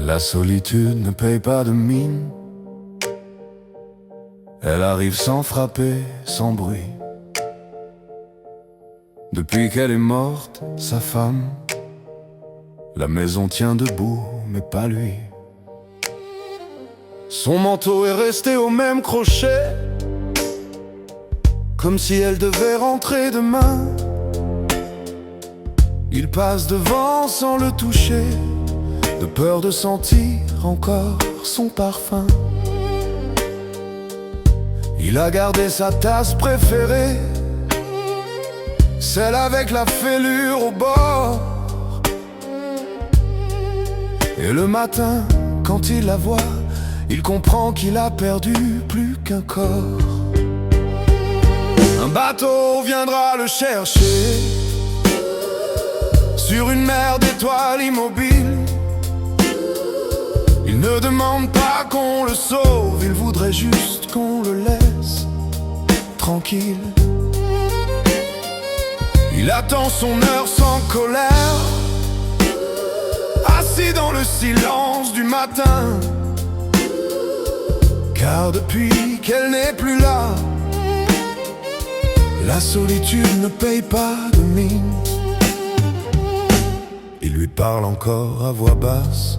La solitude ne paye pas de mine. Elle arrive sans frapper, sans bruit. Depuis qu'elle est morte, sa femme, la maison tient debout, mais pas lui. Son manteau est resté au même crochet, comme si elle devait rentrer demain. Il passe devant sans le toucher, de peur de sentir encore son parfum. Il a gardé sa tasse préférée, celle avec la fêlure au bord. Et le matin, quand il la voit, il comprend qu'il a perdu plus qu'un corps. Un bateau viendra le chercher sur une mer d'étoiles immobiles. Il ne demande pas qu'on le sauve, il voudrait juste qu'on le laisse tranquille. Il attend son heure sans colère, assis dans le silence du matin. Car depuis qu'elle n'est plus là, la solitude ne paye pas de mine. Il lui parle encore à voix basse,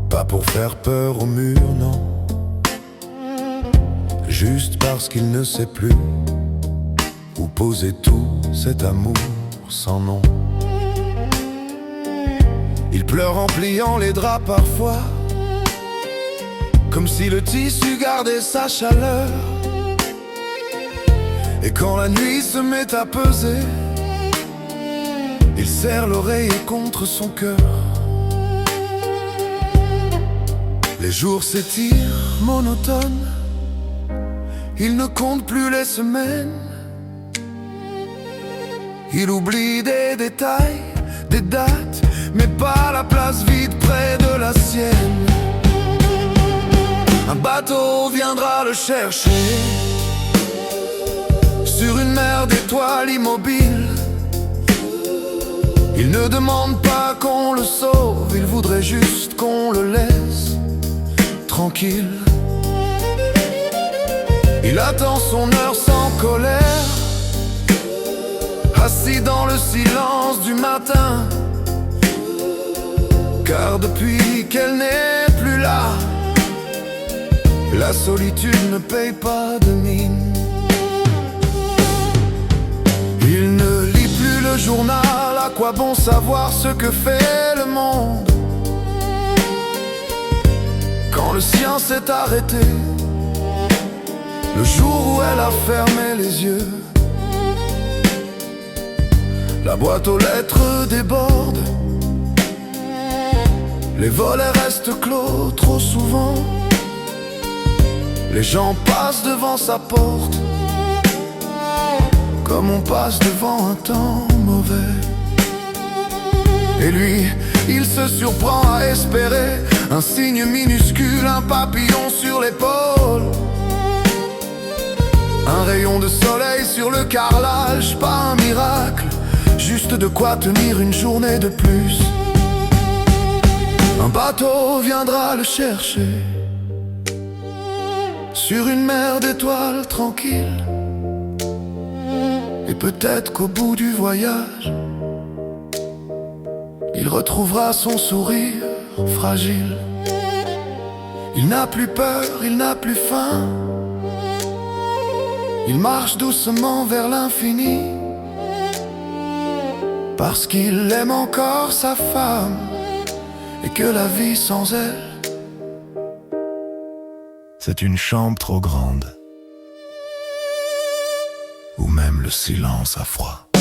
pas pour faire peur au mur, non, juste parce qu'il ne sait plus où poser tout cet amour sans nom. Il pleure en pliant les draps parfois, comme si le tissu gardait sa chaleur. Et quand la nuit se met à peser, il serre l'oreiller contre son cœur. Les jours s'étirent monotones, il ne compte plus les semaines. Il oublie des détails, des dates, mais pas la place vide près de la sienne. Un bateau viendra le chercher sur une mer d'étoiles immobiles. Il ne demande pas qu'on le sauve, il voudrait juste qu'on le laisse tranquille. Il attend son heure sans colère, assis dans le silence du matin. Car depuis qu'elle n'est plus là, la solitude ne paye pas de mine. Il ne lit plus le journal, à quoi bon savoir ce que fait le monde quand le sien s'est arrêté, le jour où elle a fermé les yeux. La boîte aux lettres déborde, les volets restent clos trop souvent. Les gens passent devant sa porte, comme on passe devant un temps mauvais. Et lui, il se surprend à espérer un signe minuscule, un papillon sur l'épaule, un rayon de soleil sur le carrelage. Pas un miracle, juste de quoi tenir une journée de plus. Un bateau viendra le chercher sur une mer d'étoiles tranquille. Et peut-être qu'au bout du voyage, il retrouvera son sourire fragile. Il n'a plus peur, il n'a plus faim, il marche doucement vers l'infini, parce qu'il aime encore sa femme, et que la vie sans elle, c'est une chambre trop grande, où même le silence a froid.